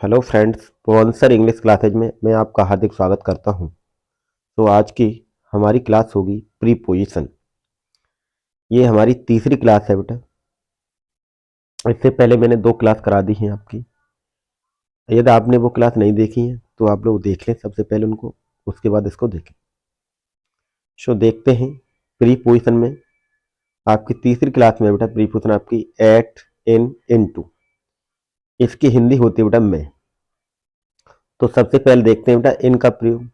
Hello friends, प्रोवेंसर English classes में मैं आपका हार्दिक स्वागत करता हूं। तो आज की हमारी क्लास होगी प्रीपोजिशन। ये हमारी तीसरी क्लास है बेटा। इससे पहले मैंने 2 क्लास करा दी हैं आपकी। यदि आपने वो क्लास नहीं देखी है तो आप लोग देख लें सबसे पहले उनको, उसके बाद इसको देखें। सो देखते हैं प्रीपोजिशन में। आपकी तीसरी क्लास में बेटा प्रीपोजिशन आपकी एट, इन, इनटू। इसकी हिंदी होती है बेटा मैं। तो सबसे पहले देखते हैं बेटा इन का प्रयोग।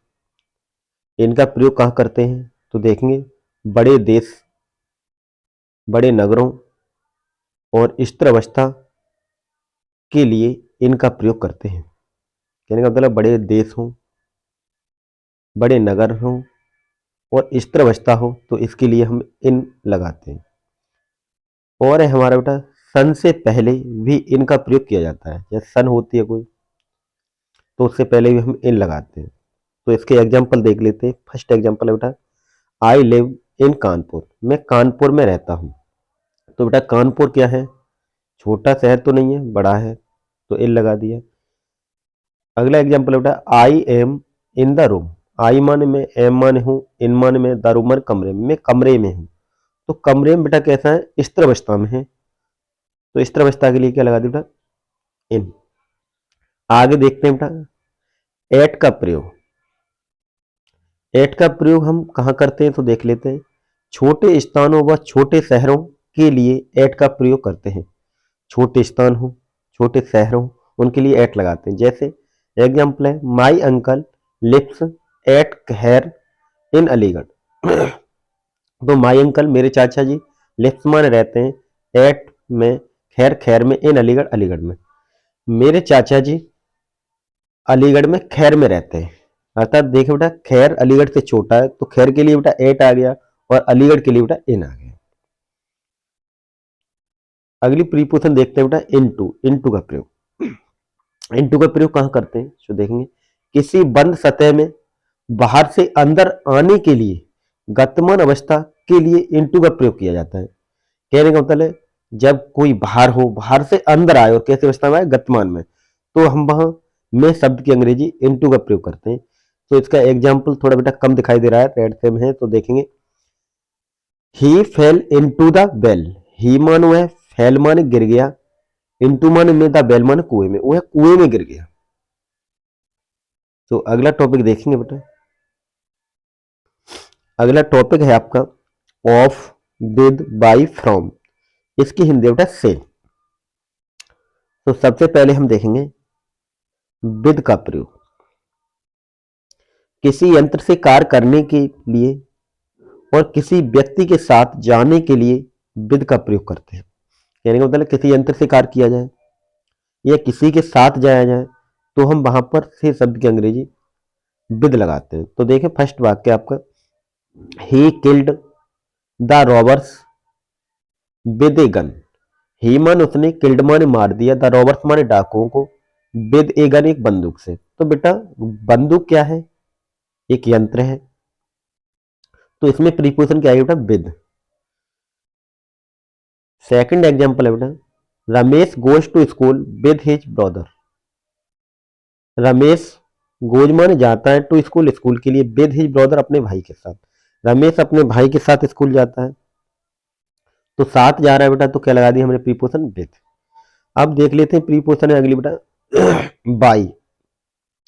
इनका प्रयोग कहाँ करते हैं तो देखेंगे बड़े देश, बड़े नगरों और स्थिर अवस्था के लिए इनका प्रयोग करते हैं। कहने का मतलब बड़े देश हों, बड़े नगर हों और स्थिर अवस्था हो तो इसके लिए हम इन लगाते हैं। और है हमारा बेटा सन से पहले भी इनका प्रयोग किया जाता है। जैसे सन होती है कोई तो उससे पहले भी हम इन लगाते हैं। तो इसके एग्जाम्पल देख लेते हैं। फर्स्ट एग्जाम्पल है बेटा आई लिव इन कानपुर। मैं कानपुर में रहता हूँ। तो बेटा कानपुर क्या है, छोटा शहर तो नहीं है, बड़ा है, तो इन लगा दिया। अगला एग्जाम्पल बेटा I am in the room. I माने में, एम माने हूँ, इन माने में, द रूम माने कमरे में, मैं कमरे में हूँ। तो कमरे में बेटा कैसा है, स्थिर अवस्था में है, तो स्थिर अवस्था के लिए क्या लगा दिया बेटा, इन। आगे देखते हैं बेटा एट का प्रयोग। एट का प्रयोग हम कहाँ करते हैं तो देख लेते हैं। छोटे स्थानों व छोटे शहरों के लिए एट का प्रयोग करते हैं। छोटे स्थान हो, छोटे शहर हो, उनके लिए एट लगाते हैं। जैसे एग्जाम्पल है माई अंकल लिव्स एट खैर इन अलीगढ़। तो माई अंकल मेरे चाचा जी लिव्स माने रहते हैं, एट में, खैर खैर में, इन अलीगढ़ अलीगढ़ में। मेरे चाचा जी अलीगढ़ में खैर में रहते हैं। अर्थात देखो बेटा खैर अलीगढ़ से छोटा है तो खैर के लिए बेटा एट आ गया और अलीगढ़ के लिए बेटा इन आ गया। अगली प्रीपोजिशन देखते हैं बेटा इनटू। इनटू का प्रयोग, इनटू का प्रयोग कहाँ करते हैं तो देखेंगे किसी बंद सतह में बाहर से अंदर आने के लिए गतिमान अवस्था के लिए इनटू का प्रयोग किया जाता है। कहने का मतलब है जब कोई बाहर हो, बाहर से अंदर आए और कैसी अवस्था में आए, गतिमान में, तो हम वहां में शब्द की अंग्रेजी इनटू का प्रयोग करते हैं। तो इसका एग्जाम्पल थोड़ा बेटा कम दिखाई दे रहा है, रेड से में है, तो देखेंगे ही फेल इनटू द वेल। ही मानो है, फेल माने गिर गया, इनटू माने में, द वेल माने कुएं में, वो है कुएं में गिर गया। तो अगला टॉपिक देखेंगे बेटा। अगला टॉपिक है आपका ऑफ, विद, बाई, फ्रॉम। इसकी हिंदी बेटा से। तो सबसे पहले हम देखेंगे विद का प्रयोग। किसी यंत्र से कार्य करने के लिए और किसी व्यक्ति के साथ जाने के लिए विद का प्रयोग करते हैं। कहने का मतलब किसी यंत्र से कार्य किया जाए या किसी के साथ जाया जाए तो हम वहां पर से शब्द की अंग्रेजी विद लगाते हैं। तो देखें फर्स्ट वाक्य आपका he killed the robbers with a gun. He मान उसने, किल्ड माने मार दिया, द रॉबर्स माने डाकुओं को, विद ए गन एक बंदूक से। तो बेटा बंदूक क्या है, एक यंत्र है, तो इसमें प्रीपोजिशन क्या आएगा बेटा, विद। सेकंड एग्जांपल है बेटा Ramesh goes to school with his brother. Ramesh goes माने जाता है टू स्कूल, स्कूल के लिए, विद हिज ब्रदर अपने भाई के साथ। रमेश अपने भाई के साथ स्कूल जाता है, तो साथ जा रहा है बेटा, तो क्या लगा दिया हमने प्रीपोजिशन विद। अब देख लेते हैं प्रीपोजिशन है अगली बेटा बाई।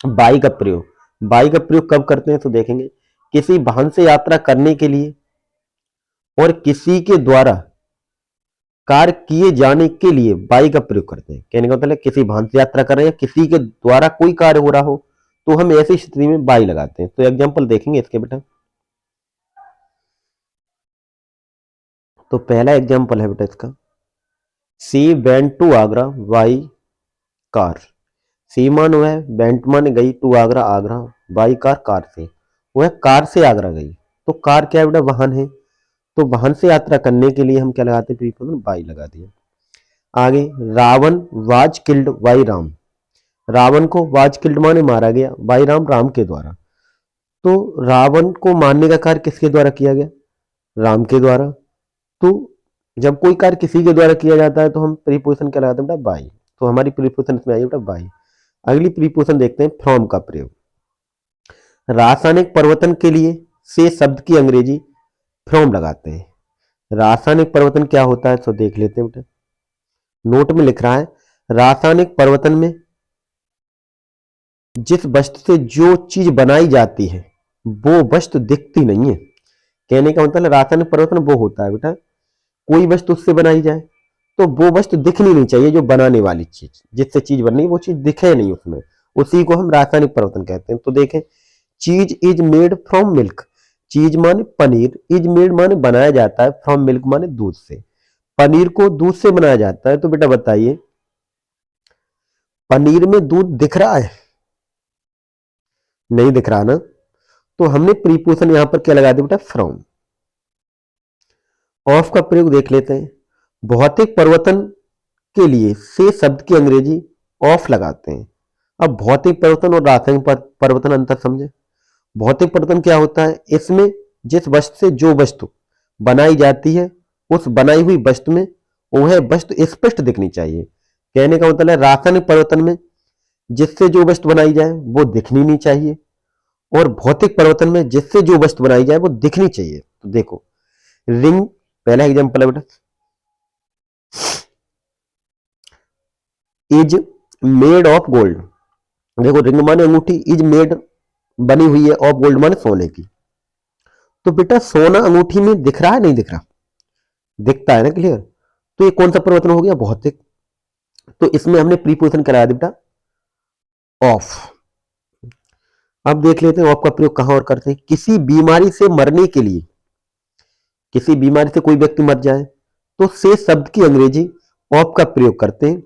बाई का प्रयोग, बाई का प्रयोग कब करते हैं तो देखेंगे किसी वाहन से यात्रा करने के लिए और किसी के द्वारा कार्य किए जाने के लिए बाई का प्रयोग करते हैं। कहने का मतलब किसी वाहन से यात्रा कर रहे हैं, किसी के द्वारा कोई कार्य हो रहा हो, तो हम ऐसी स्थिति में बाई लगाते हैं। तो एग्जांपल देखेंगे इसके बेटा। तो पहला एग्जांपल है बेटा इसका she went to Agra by car. She मान है, वेंट मान गई, to Agra Agra, by car car से, वह कार से आगरा गई। तो कार क्या है बेटा, वाहन है, तो वाहन से यात्रा करने के लिए हम क्या लगाते हैं प्रीपोजिशन बाई लगा दिया। आगे Ravan was killed by Ram. Ravan को वाज किल्ड माने मारा गया, बाई राम राम के द्वारा। तो रावण को मारने का कार्य किसके द्वारा किया गया, राम के द्वारा। तो जब कोई कार्य किसी के द्वारा किया जाता है तो हम प्रीपोजिशन क्या लगाते हैं बेटा बाई। तो हमारी प्रीपोजिशन इसमें आई बेटा बाई। अगली प्रीपोजिशन देखते हैं फ्रॉम का प्रयोग। रासायनिक परिवर्तन के लिए से शब्द की अंग्रेजी फ्रॉम लगाते हैं। रासायनिक परिवर्तन क्या होता है तो देख लेते हैं बेटा। नोट में लिख रहा है रासायनिक परिवर्तन में जिस वस्तु से जो चीज बनाई जाती है वो वस्तु दिखती नहीं है। कहने का मतलब रासायनिक परिवर्तन वो होता है बेटा, कोई वस्तु उससे बनाई जाए तो वो वस्तु दिखनी नहीं चाहिए, जो बनाने वाली चीज जिससे चीज बननी वो चीज दिखे नहीं उसमें, उसी को हम रासायनिक परिवर्तन कहते हैं। तो देखें, चीज इज मेड फ्रॉम मिल्क, चीज माने पनीर, इज मेड माने बनाया जाता है, फ्रॉम मिल्क माने दूध से। पनीर को दूध से बनाया जाता है, तो बेटा बताइए पनीर में दूध दिख रहा है? नहीं दिख रहा ना, तो हमने प्रीपोजिशन यहां पर क्या लगा दिया बेटा, फ्रॉम। ऑफ का प्रयोग देख लेते हैं। भौतिक परिवर्तन के लिए से शब्द की अंग्रेजी ऑफ लगाते हैं। अब भौतिक परिवर्तन और रासायनिक परिवर्तन अंतर समझे। भौतिक परिवर्तन क्या होता है, इसमें जिस वस्तु से जो वस्तु बनाई जाती है उस बनाई हुई वस्तु में वह वस्तु स्पष्ट दिखनी चाहिए। कहने का मतलब है रासायनिक परिवर्तन में जिससे जो वस्तु बनाई जाए वो दिखनी नहीं चाहिए, और भौतिक परिवर्तन में जिससे जो वस्तु बनाई जाए वो दिखनी चाहिए। तो देखो, रिंग पहला एग्जांपल है बेटा, इज मेड ऑफ गोल्ड। देखो, रिंग माने अंगूठी, इज मेड बनी हुई है, ऑफ गोल्ड माने सोने की। तो बेटा सोना अंगूठी में दिख रहा है नहीं दिख रहा? दिखता है ना, क्लियर। तो ये कौन सा परिवर्तन हो गया, भौतिक। तो इसमें हमने प्रीपोजिशन कराया बेटा ऑफ। अब देख लेते हैं ऑफ का प्रयोग कहां और करते हैं। किसी बीमारी से मरने के लिए, किसी बीमारी से कोई व्यक्ति मर जाए तो से शब्द की अंग्रेजी ऑफ का प्रयोग करते हैं।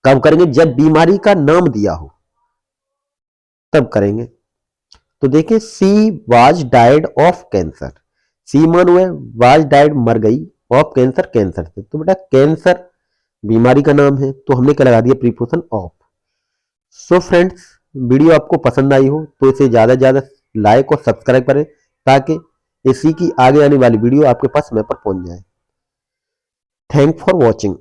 कब करेंगे, जब बीमारी का नाम दिया हो तब करेंगे। तो देखिए, she was died of cancer, she मान हुआ वाज डाइड मर गई, ऑफ कैंसर कैंसर से। तो बेटा कैंसर बीमारी का नाम है, तो हमने क्या लगा दिया, preposition of. So friends, video आपको पसंद आई हो तो इसे ज्यादा से ज्यादा लाइक और सब्सक्राइब करें, ताकि इसी की आगे आने वाली वीडियो आपके पास समय पर पहुंच जाए। Thank for watching.